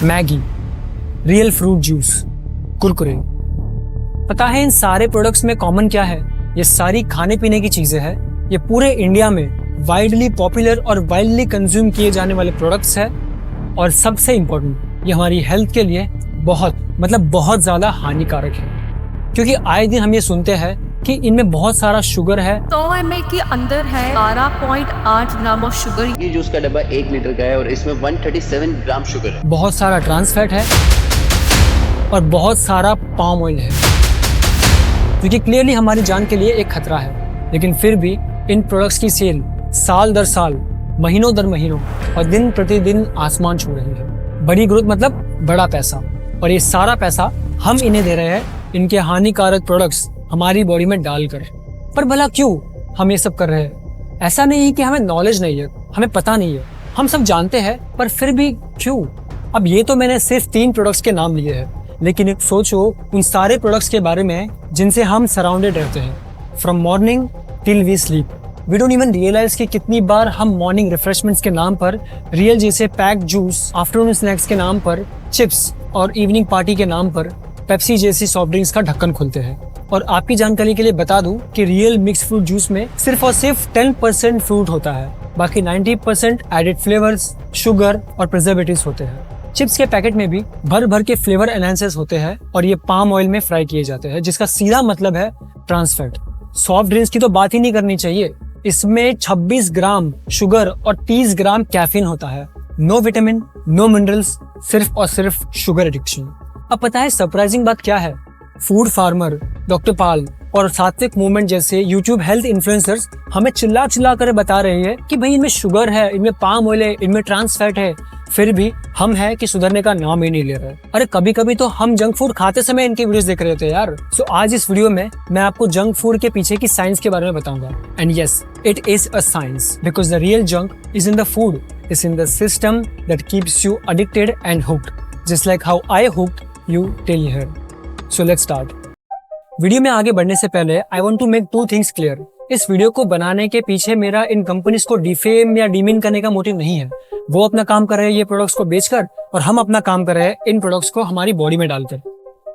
Maggi, real fruit juice, Kurkure. पता है इन सारे प्रोडक्ट्स में कॉमन क्या है? ये सारी खाने पीने की चीजें हैं। ये पूरे इंडिया में वाइडली पॉपुलर और वाइडली कंज्यूम किए जाने वाले प्रोडक्ट्स हैं और सबसे इम्पोर्टेंट, ये हमारी हेल्थ के लिए बहुत ज़्यादा हानिकारक है, क्योंकि आए दिन हम ये सुनते हैं कि इनमें बहुत सारा शुगर है। 100 ml के अंदर है 12.8 ग्राम ऑफ शुगर। ये जूस का डब्बा 1 लीटर का है और इसमें 137 ग्राम शुगर है। बहुत सारा ट्रांस फैट है और बहुत सारा पाम ऑयल है, जो कि क्लियरली हमारी जान के लिए एक खतरा है। लेकिन फिर भी इन प्रोडक्ट्स की सेल साल दर साल, महीनों दर महीनों और दिन प्रतिदिन आसमान छू रही है। बड़ी ग्रोथ मतलब बड़ा पैसा, और ये सारा पैसा हम इन्हें दे रहे हैं, इनके हानिकारक प्रोडक्ट्स हमारी बॉडी में डालकर। पर भला क्यों हम ये सब कर रहे हैं? ऐसा नहीं है कि हमें नॉलेज नहीं है, हमें पता नहीं है, हम सब जानते हैं, पर फिर भी क्यों? अब ये तो मैंने सिर्फ 3 प्रोडक्ट्स के नाम लिए हैं, लेकिन सोचो उन सारे प्रोडक्ट्स के बारे में जिनसे हम सराउंडेड रहते हैं। From morning till we sleep, we don't even realize कि कितनी बार हम मॉर्निंग रिफ्रेशमेंट्स के नाम पर, रियल जैसे पैक्ड जूस, आफ्टरनून स्नैक्स के नाम पर, चिप्स और इवनिंग पार्टी के नाम पर पेप्सी जैसी सॉफ्ट ड्रिंक्स का ढक्कन खोलते हैं। और आपकी जानकारी के लिए बता दूं कि रियल मिक्स फ्रूट जूस में सिर्फ और सिर्फ 10% फ्रूट होता है, बाकी 90% एडेड फ्लेवर्स, शुगर और प्रिजर्वेटिव्स होते हैं। चिप्स के पैकेट में भी भर भर के फ्लेवर एनहांसर्स होते हैं और ये पाम ऑयल में फ्राई किए जाते हैं, जिसका सीधा मतलब है ट्रांस फैट। सॉफ्ट ड्रिंक्स की तो बात ही नहीं करनी चाहिए, इसमें 26 ग्राम शुगर और 30 ग्राम कैफीन होता है। नो विटामिन, नो मिनरल्स, सिर्फ और सिर्फ शुगर एडिक्शन। अब पता है सरप्राइजिंग बात क्या है? फूड फार्मर, डॉक्टर पाल और सात्विक मूवमेंट जैसे यूट्यूब हेल्थ इन्फ्लुएंसर्स हमें चिल्ला चिल्ला कर बता रहे हैं कि भाई इनमें शुगर है, इनमें पाम ऑयल है, इनमें ट्रांस फैट है, फिर भी हम है कि सुधरने का नाम ही नहीं ले रहे। अरे कभी कभी तो हम जंक फूड खाते समय इनके वीडियोस देख रहे थे यार। सो आज इस वीडियो में मैं आपको जंक फूड के पीछे की साइंस के बारे में बताऊंगा। And yes, it is a science, because the real junk is in the food, is in the system that keeps you addicted and hooked, just like how I hooked you till here. So let's start. Video में आगे बढ़ने से पहले I want to make 2 things clear. इस video को बनाने के पीछे मेरा इन कंपनीज को डिफेम या डीमीन करने का मोटिव नहीं है। वो अपना काम कर रहे हैं ये प्रोडक्ट्स को बेचकर, और हम अपना काम कर रहे हैं इन प्रोडक्ट्स को हमारी बॉडी में डालकर।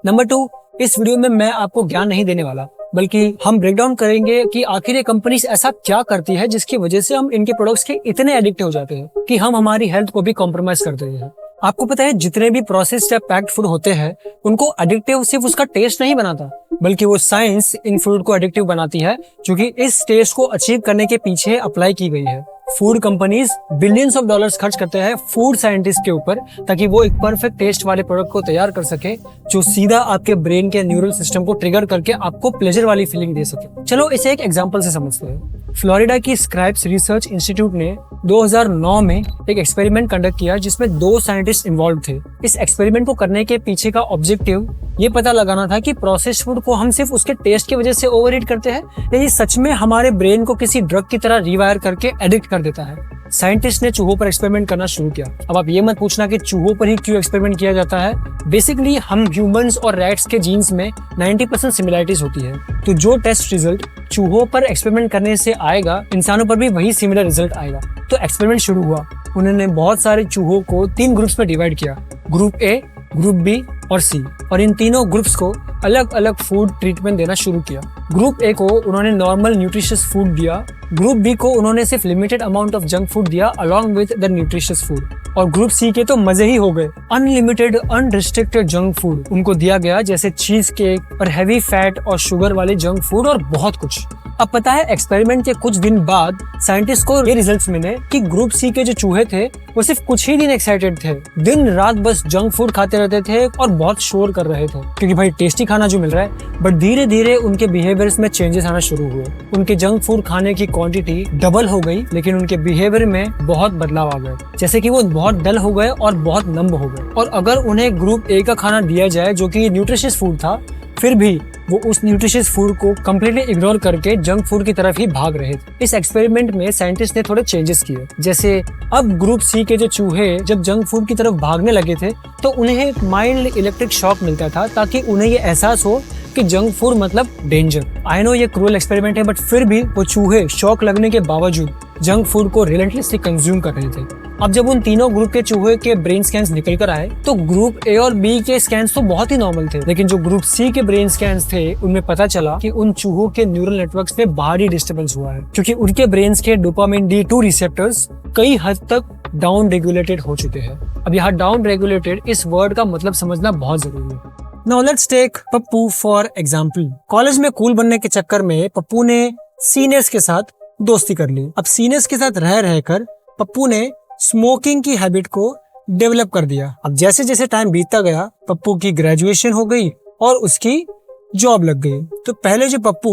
नंबर 2, इस वीडियो में मैं आपको ज्ञान नहीं देने वाला, बल्कि हम ब्रेक डाउन करेंगे कि आखिर ये कंपनीज ऐसा क्या करती है जिसकी वजह से हम इनके प्रोडक्ट्स के इतने एडिक्ट हो जाते हैं कि हम हमारी हेल्थ को भी कॉम्प्रोमाइज कर देते हैं। आपको पता है जितने भी प्रोसेस्ड या पैक्ड फूड होते हैं उनको एडिक्टिव सिर्फ उसका टेस्ट नहीं बनाता, बल्कि वो साइंस इन फूड को एडिक्टिव बनाती है, जो कि इस टेस्ट को अचीव करने के पीछे अप्लाई की गई है। Food companies billions of dollars खर्च करते हैं फूड साइंटिस्ट के ऊपर, ताकि वो एक परफेक्ट टेस्ट वाले प्रोडक्ट को तैयार कर सके, जो सीधा आपके ब्रेन के न्यूरल सिस्टम को ट्रिगर करके आपको प्लेजर वाली फीलिंग दे सके। चलो इसे एक एग्जांपल से समझते हैं। फ्लोरिडा की स्क्राइब्स रिसर्च इंस्टीट्यूट ने 2009 में एक एक्सपेरिमेंट कंडक्ट किया जिसमें 2 साइंटिस्ट इन्वॉल्व थे। इस एक्सपेरिमेंट को करने के पीछे का ऑब्जेक्टिव ये पता लगाना था कि प्रोसेस्ड फूड को हम सिर्फ उसके टेस्ट की वजह से ओवरईट करते हैं या ये सच में हमारे ब्रेन को किसी ड्रग की तरह रिवायर करके एडिक्ट कर देता है। साइंटिस्ट ने चूहों पर एक्सपेरिमेंट करना शुरू किया। अब आप ये मत पूछना कि चूहों पर ही क्यों एक्सपेरिमेंट किया जाता है। बेसिकली हम ह्यूमंस और रैट्स के जीन्स में 90% सिमिलरिटीज होती है, तो जो टेस्ट रिजल्ट चूहों पर एक्सपेरिमेंट करने से आएगा, इंसानों पर भी वही सिमिलर रिजल्ट आएगा। तो एक्सपेरिमेंट शुरू हुआ। उन्होंने बहुत सारे चूहों को 3 ग्रुप्स में डिवाइड किया, ग्रुप ए, ग्रुप बी और सी, और इन तीनों ग्रुप्स को अलग अलग फूड ट्रीटमेंट देना शुरू किया। ग्रुप ए को उन्होंने नॉर्मल न्यूट्रिशियस फूड दिया, ग्रुप बी को उन्होंने सिर्फ limited amount of junk food दिया along with the nutritious food, और ग्रुप सी के तो मजे ही हो गए। अनलिमिटेड अनरिस्ट्रिक्टेड जंक फूड उनको दिया गया, जैसे चीज केक और हैवी फैट और शुगर वाले जंक फूड और बहुत कुछ। अब पता है एक्सपेरिमेंट के कुछ दिन बाद साइंटिस्ट को ये रिजल्ट्स मिले कि ग्रुप सी के जो चूहे थे वो सिर्फ कुछ ही दिन एक्साइटेड थे, दिन रात बस जंक फूड खाते रहते थे और बहुत शोर कर रहे थे, क्योंकि भाई टेस्टी खाना जो मिल रहा है। बट धीरे धीरे उनके बिहेवियर्स में चेंजेस आना शुरू हुए। उनके जंक फूड खाने की क्वांटिटी डबल हो गई, लेकिन उनके बिहेवियर में बहुत बदलाव आ गए, जैसे कि वो बहुत डल हो गए और बहुत नम्ब हो गए। और अगर उन्हें ग्रुप ए का खाना दिया जाए जो कि न्यूट्रिशियस फूड था, फिर भी वो उस न्यूट्रिशियस फूड को कम्प्लीटली इग्नोर करके जंक फूड की तरफ ही भाग रहे थे। इस एक्सपेरिमेंट में साइंटिस्ट ने थोड़े चेंजेस किए, जैसे अब ग्रुप सी के जो चूहे जब जंक फूड की तरफ भागने लगे थे तो उन्हें एक माइल्ड इलेक्ट्रिक शॉक मिलता था, ताकि उन्हें ये एहसास हो कि जंक फूड मतलब डेंजर। आई नो ये क्रूअल एक्सपेरिमेंट है, बट फिर भी वो चूहे शॉक लगने के बावजूद जंक फूड को रिलेंटलेसली कंज्यूम कर रहे थे। अब जब उन तीनों ग्रुप के चूहे के ब्रेन स्कैन्स निकल कर आए तो ग्रुप ए और बी के स्कैन्स तो बहुत ही नॉर्मल थे, लेकिन जो ग्रुप सी के ब्रेन स्कैन्स थे उनमें पता चला कि उन चूहों के न्यूरल नेटवर्क्स में भारी डिस्टर्बेंस हुआ है, क्योंकि उनके ब्रेन्स के डोपामिन D2 रिसेप्टर्स कई हद तक डाउन रेगुलेटेड हो चुके हैं। अब यहाँ डाउन रेगुलेटेड इस वर्ड का मतलब समझना बहुत जरूरी है। Now let's take Pappu for example. College में कूल बनने के चक्कर में पप्पू ने सीनियर्स के साथ दोस्ती कर ली। अब सीनियर्स के साथ रह रहकर पप्पू ने स्मोकिंग की हैबिट को डेवलप कर दिया। अब जैसे जैसे टाइम बीतता गया पप्पू की ग्रेजुएशन हो गई और उसकी जॉब लग गई। तो पहले जो पप्पू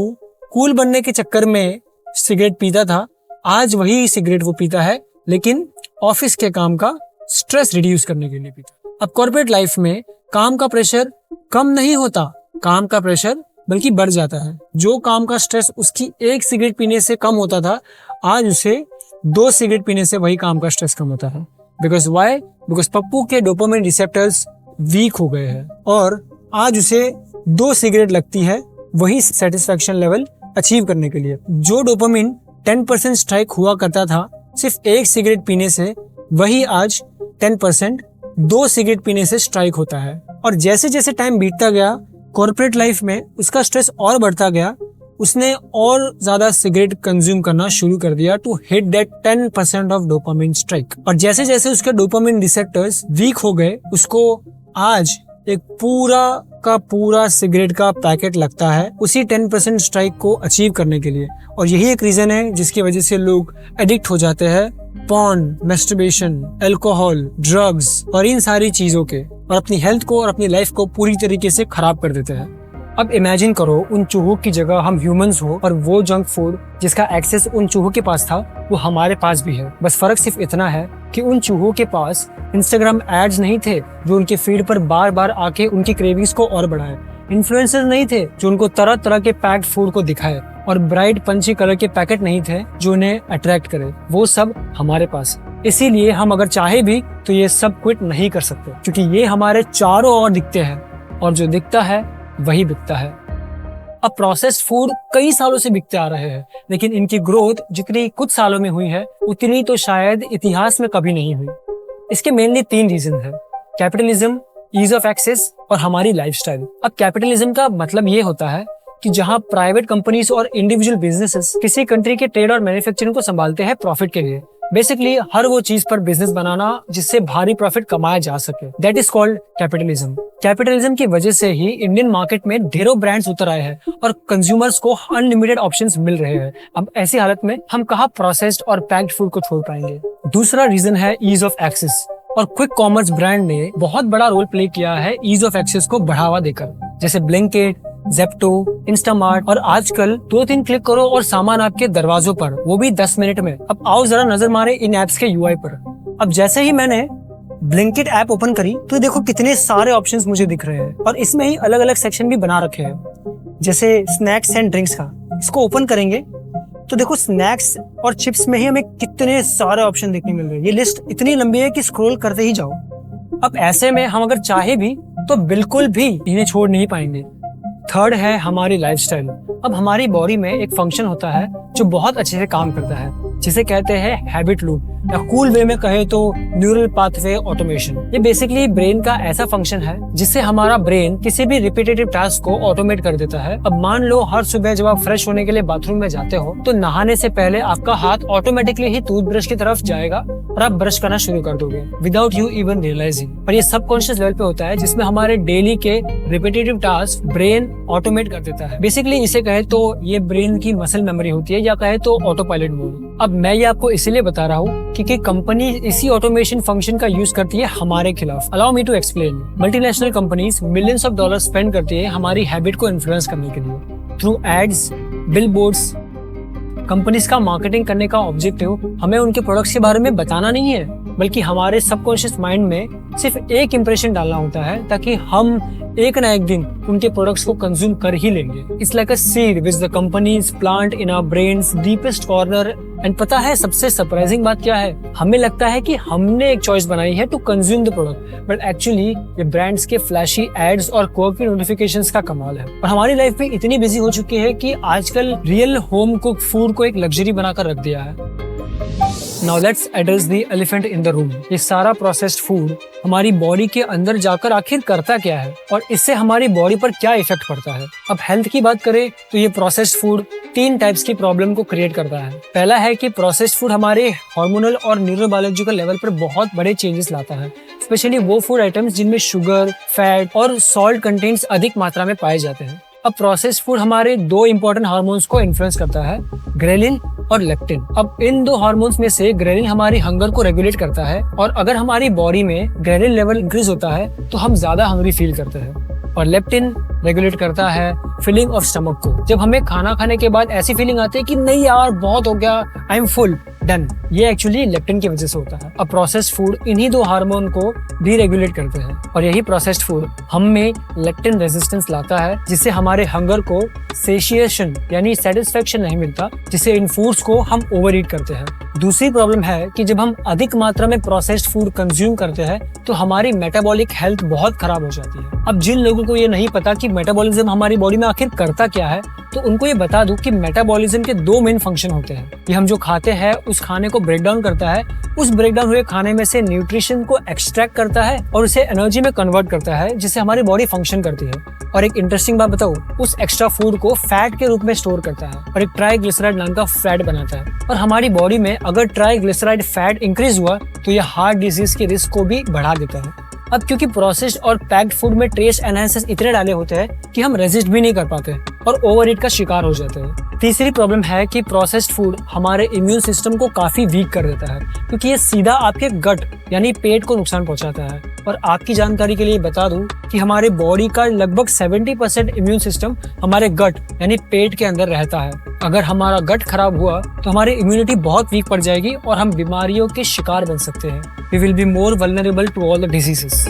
कूल बनने के चक्कर में सिगरेट पीता था, आज वही सिगरेट वो पीता है, लेकिन ऑफिस के काम का स्ट्रेस रिड्यूस करने के लिए पीता। अब कॉर्पोरेट लाइफ में काम का प्रेशर कम नहीं होता, काम का प्रेशर बल्कि बढ़ जाता है। जो काम का स्ट्रेस उसकी एक सिगरेट पीने से कम होता था, आज उसे 2 सिगरेट पीने से वही काम का स्ट्रेस कम होता है। Because why? बिकॉज पप्पू के डोपामिन रिसेप्टर्स वीक हो गए हैं और आज उसे 2 सिगरेट लगती है वही सेटिस्फैक्शन लेवल अचीव करने के लिए। जो डोपामिन 10% स्ट्राइक हुआ करता था सिर्फ 1 सिगरेट पीने से, वही आज 10% 2 सिगरेट पीने से स्ट्राइक होता है। और जैसे जैसे टाइम बीतता गया कॉर्पोरेट लाइफ में उसका स्ट्रेस और बढ़ता गया, उसने और ज्यादा सिगरेट कंज्यूम करना शुरू कर दिया to hit that 10% of dopamine strike. और जैसे जैसे उसके डोपामिन रिसेप्टर्स वीक हो गए, उसको आज एक पूरा का पूरा सिगरेट का पैकेट लगता है उसी 10% स्ट्राइक को अचीव करने के लिए। और यही एक रीजन है जिसकी वजह से लोग एडिक्ट हो जाते हैं पॉर्न, मैस्टरबेशन, अल्कोहल, ड्रग्स और इन सारी चीजों के, और अपनी हेल्थ को और अपनी लाइफ को पूरी तरीके से खराब कर देते हैं। अब इमेजिन करो उन चूहों की जगह हम ह्यूमंस हो और वो जंक फूड जिसका एक्सेस उन चूहों के पास था वो हमारे पास भी है। बस फर्क सिर्फ इतना है कि उन चूहों के पास इंस्टाग्राम एड्स नहीं थे जो उनके फीड पर बार बार आके उनकी क्रेविंग्स को और बढ़ाए, इन्फ्लुएंसर्स नहीं थे जो उनको तरह तरह के पैक्ड फूड को दिखाए, और ब्राइट पंची कलर के पैकेट नहीं थे जो उन्हें अट्रैक्ट करे। वो सब हमारे पास। इसीलिए हम अगर चाहे भी तो ये सब क्विट नहीं कर सकते, क्योंकि ये हमारे चारों ओर दिखते हैं और जो दिखता है वही बिकता है। अब प्रोसेस्ड फूड कई सालों से बिकते आ रहे हैं, लेकिन इनकी ग्रोथ जितनी कुछ सालों में हुई है उतनी तो शायद इतिहास में कभी नहीं हुई। इसके मेनली 3 रीजन है: कैपिटलिज्म, ईज ऑफ एक्सेस और हमारी लाइफस्टाइल। अब कैपिटलिज्म का मतलब ये होता है कि जहां प्राइवेट कंपनीज और इंडिविजुअल बिजनेसेस किसी कंट्री के ट्रेड और मैन्युफैक्चरिंग को संभालते हैं प्रॉफिट के लिए। बेसिकली हर वो चीज पर बिजनेस बनाना जिससे भारी प्रॉफिट कमाया जा सके, that is called capitalism. Capitalism की वजह से ही इंडियन मार्केट में ढेरों ब्रांड्स उतर आए हैं और कंज्यूमर्स को अनलिमिटेड ऑप्शंस मिल रहे हैं। अब ऐसी हालत में हम कहाँ प्रोसेस्ड और पैक्ड फूड को छोड़ पाएंगे। दूसरा रीजन है ईज ऑफ एक्सेस, और क्विक कॉमर्स ब्रांड ने बहुत बड़ा रोल प्ले किया है ईज ऑफ एक्सेस को बढ़ावा देकर, जैसे ब्लिंकिट, ज़ेप्टो, इंस्टामार्ट, और आजकल 2-3 क्लिक करो और सामान आपके दरवाजों पर, वो भी 10 मिनट में। अब आओ जरा नजर मारे इन एप्स के यूआई पर। अब जैसे ही मैंने ब्लिंकिट ऐप ओपन करी तो देखो कितने सारे ऑप्शंस मुझे दिख रहे हैं, और इसमें ही अलग अलग सेक्शन भी बना रखे हैं, जैसे स्नैक्स एंड ड्रिंक्स का। इसको ओपन करेंगे तो देखो स्नैक्स और चिप्स में ही हमें कितने सारे ऑप्शन देखने मिल रहे हैं। ये लिस्ट इतनी लंबी है कि स्क्रॉल करते ही जाओ। अब ऐसे में हम अगर चाहे भी तो बिल्कुल भी इन्हें छोड़ नहीं पाएंगे। थर्ड है हमारी लाइफस्टाइल। अब हमारी बॉडी में एक फंक्शन होता है जो बहुत अच्छे से काम करता है, जिसे कहते हैं हैबिट लूप, या कूल वे में कहे तो न्यूरल पाथवे ऑटोमेशन। ये बेसिकली ब्रेन का ऐसा फंक्शन है जिससे हमारा ब्रेन किसी भी रिपीटेटिव टास्क को ऑटोमेट कर देता है। अब मान लो हर सुबह जब आप फ्रेश होने के लिए बाथरूम में जाते हो तो नहाने से पहले आपका हाथ ऑटोमेटिकली ही टूथब्रश की तरफ जाएगा और आप ब्रश करना शुरू कर दोगे विदाउट यू इवन रियलाइजिंग। और ये सबकॉन्शियस लेवल पे होता है जिसमें हमारे डेली के रिपीटेटिव टास्क ब्रेन ऑटोमेट कर देता है। बेसिकली इसे कहे तो ये ब्रेन की मसल मेमोरी होती है, या कहे तो ऑटो पायलट मोड। अब मैं ये आपको इसीलिए बता रहा हूँ क्योंकि कंपनी इसी ऑटोमेशन फंक्शन का यूज करती है हमारे खिलाफ। Allow me to explain. Multinational companies millions of dollar spend करती है हमारी हैबिट को इन्फ्लुएंस करने के लिए थ्रू एड्स, बिलबोर्ड्स। कंपनीज का मार्केटिंग करने का ऑब्जेक्टिव हमें उनके प्रोडक्ट्स के बारे में बताना नहीं है, बल्कि हमारे सबकॉन्शियस माइंड में सिर्फ एक इंप्रेशन डालना होता है ताकि हम एक ना एक दिन उनके प्रोडक्ट्स को कंज्यूम कर ही लेंगे। It's like a seed which the companies plant in our brains deepest corner. And पता है सबसे सरप्राइजिंग बात क्या है? हमें लगता है कि हमने एक चॉइस बनाई है to consume the product, but actually ये ब्रांड्स के फ्लैशी एड्स और क्वर्की नोटिफिकेशंस का कमाल है। और हमारी लाइफ में इतनी बिजी हो चुकी है कि आजकल रियल होम कुक फूड को एक लग्जरी बनाकर रख दिया है। Now let's address the elephant in the room. ये सारा प्रोसेस्ड फूड हमारी बॉडी के अंदर जाकर आखिर करता क्या है और इससे हमारी बॉडी पर क्या इफेक्ट पड़ता है। अब हेल्थ की बात करें तो ये प्रोसेस्ड फूड 3 टाइप्स की प्रॉब्लम को क्रिएट करता है। पहला है कि प्रोसेस्ड फूड हमारे हार्मोनल और न्यूरोबायोलॉजिकल लेवल पर बहुत बड़े चेंजेस लाता है, स्पेशली वो फूड आइटम्स जिनमें शुगर, फैट और सॉल्ट कंटेंट्स अधिक मात्रा में पाए जाते हैं। अब प्रोसेस्ड फूड हमारे 2 इंपॉर्टेंट हार्मोन्स को इन्फ्लुएंस करता है, ग्रेलिन और लेक्टिन। अब इन 2 हार्मोन्स में से ग्रेलिन हमारी हंगर को रेगुलेट करता है और अगर हमारी बॉडी में ग्रेलिन लेवल इंक्रीज होता है तो हम ज्यादा हंग्री फील करते हैं। और लेप्टिन रेगुलेट करता है फीलिंग ऑफ स्टमक को। जब हमें खाना खाने के बाद ऐसी फीलिंग आती है कि नहीं यार बहुत हो गया, आई एम फुल, डन, ये एक्चुअली लेप्टिन की वजह से होता है। अब प्रोसेस्ड फूड इन्हीं 2 हार्मोन को भी रेगुलेट करते हैं और यही प्रोसेस्ड फूड हम में लेक्टिन रेजिस्टेंस लाता है, जिससे हमारे हंगर को सेशिएशन यानी सेटिस्फेक्शन नहीं मिलता, जिससे इन फूड्स को हम ओवर ईट करते हैं। दूसरी प्रॉब्लम है कि जब हम अधिक मात्रा में प्रोसेस्ड फूड कंज्यूम करते हैं तो हमारी मेटाबॉलिक हेल्थ बहुत खराब हो जाती है। अब जिन लोगों को ये नहीं पता कि मेटाबॉलिज्म हमारी बॉडी में आखिर करता क्या है, तो उनको ये बता दूं कि मेटाबॉलिज्म के 2 मेन फंक्शन होते हैं। ये हम जो खाते हैं उस खाने को ब्रेक डाउन करता है, उस ब्रेक डाउन हुए खाने में से न्यूट्रिशन को एक्सट्रैक्ट करता है और उसे एनर्जी में कन्वर्ट करता है, जिससे हमारी बॉडी फंक्शन करती है। और एक इंटरेस्टिंग बात बताऊं, उस एक्स्ट्रा फूड को फैट के रूप में स्टोर करता है और एक ट्राइग्लिसराइड नाम का फैट बनाता है। और हमारी बॉडी में अगर ट्राइग्लिसराइड फैट इंक्रीज हुआ तो यह हार्ट डिजीज के रिस्क को भी बढ़ा देता है। अब क्योंकि प्रोसेस्ड और पैक्ड फूड में ट्रेस एनहांसर्स इतने डाले होते हैं कि हम रेजिस्ट भी नहीं कर पाते और ओवरईट का शिकार हो जाते हैं। तीसरी प्रॉब्लम है कि प्रोसेस्ड फूड हमारे इम्यून सिस्टम को काफी वीक कर देता है, क्योंकि ये सीधा आपके गट यानी पेट को नुकसान पहुंचाता है। और आपकी जानकारी के लिए बता दूं कि हमारे बॉडी का लगभग 70% इम्यून सिस्टम हमारे गट यानी पेट के अंदर रहता है। अगर हमारा गट खराब हुआ तो हमारी इम्यूनिटी बहुत वीक पड़ जाएगी और हम बीमारियों के शिकार बन सकते हैं। We will be more vulnerable to all the diseases.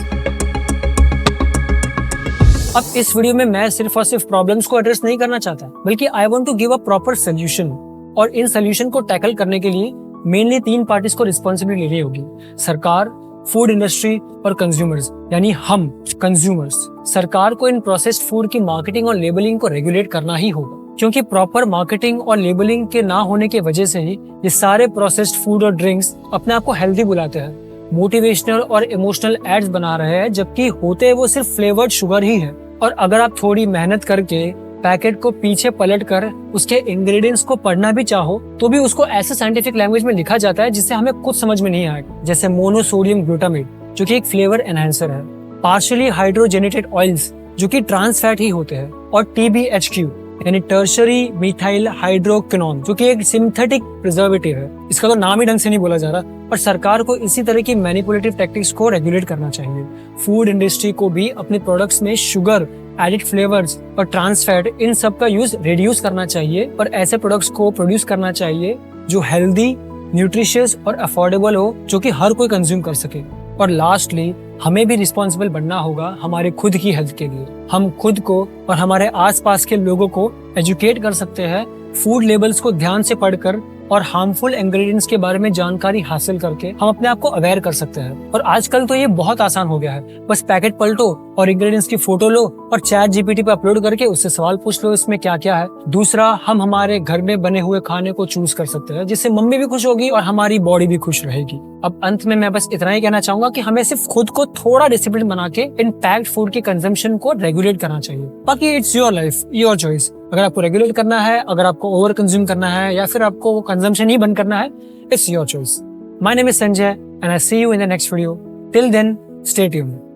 अब इस वीडियो में मैं सिर्फ और सिर्फ प्रॉब्लम्स को एड्रेस नहीं करना चाहता, बल्कि I want to give a proper solution. और इन सोल्यूशन को टैकल करने के लिए मेनली 3 पार्टीज को रिस्पॉन्सिबिलिटी लेनी होगी, सरकार, फूड इंडस्ट्री और कंज्यूमर्स यानी हम कंज्यूमर्स। सरकार को इन प्रोसेस्ड फूड की मार्केटिंग और लेबलिंग को रेगुलेट करना ही होगा, क्योंकि प्रॉपर मार्केटिंग और लेबलिंग के ना होने की वजह से ही ये सारे प्रोसेस्ड फूड और ड्रिंक्स अपने आप को हेल्दी बुलाते हैं, मोटिवेशनल और इमोशनल एड्स बना रहे हैं, जबकि होते वो सिर्फ फ्लेवर्ड शुगर ही है। और अगर आप थोड़ी मेहनत करके पैकेट को पीछे पलट कर उसके इंग्रेडिएंट्स को पढ़ना भी चाहो तो भी उसको ऐसे साइंटिफिक लैंग्वेज में लिखा जाता है जिससे हमें कुछ समझ में नहीं आएगा। जैसे मोनोसोडियम ग्लूटामेट जो कि एक फ्लेवर एनहांसर है, पार्शियली हाइड्रोजेनेटेड ऑयल्स जो कि ट्रांस फैट ही होते हैं, और TBHQ यानी टर्शरी मिथाइल हाइड्रोक्विनोन जो कि एक सिंथेटिक प्रिजर्वेटिव है। इसका तो नाम ही ढंग से नहीं बोला जा रहा। पर सरकार को इसी तरह की मैनिपुलेटिव टैक्टिक्स को रेगुलेट करना चाहिए। फूड इंडस्ट्री को भी अपने प्रोडक्ट्स में शुगर, एडिड फ्लेवर्स और ट्रांस फैट इन सब का यूज रिड्यूस करना चाहिए और ऐसे प्रोडक्ट्स को प्रोड्यूस करना चाहिए जो हेल्दी, न्यूट्रिशियस और अफोर्डेबल हो, जो कि हर कोई कंज्यूम कर सके। और लास्टली हमें भी रिस्पॉन्सिबल बनना होगा हमारे खुद की हेल्थ के लिए। हम खुद को और हमारे आसपास के लोगों को एजुकेट कर सकते हैं फूड लेबल्स को ध्यान से पढ़कर और हार्मफुल इंग्रेडिएंट्स के बारे में जानकारी हासिल करके हम अपने आप को अवेयर कर सकते हैं। और आजकल तो ये बहुत आसान हो गया है, बस पैकेट पलटो और इंग्रेडिएंट्स की फोटो लो और चैट GPT पे अपलोड करके उससे सवाल पूछ लो इसमें क्या क्या है। दूसरा, हम हमारे घर में बने हुए खाने को चूज कर सकते हैं, जिससे मम्मी भी खुश होगी और हमारी बॉडी भी खुश रहेगी। अब अंत में मैं बस इतना ही कहना चाहूंगा कि हमें सिर्फ खुद को थोड़ा डिसिप्लिन बना के इन पैक्ड फूड के कंजम्पशन को रेगुलेट करना चाहिए। बाकी it's your life, your choice. अगर आपको रेगुलेट करना है, अगर आपको ओवर कंज्यूम करना है या फिर आपको कंजम्पशन ही बंद करना है, it's your choice. My name is Sanjay and I see you in the next video. Till then, stay tuned.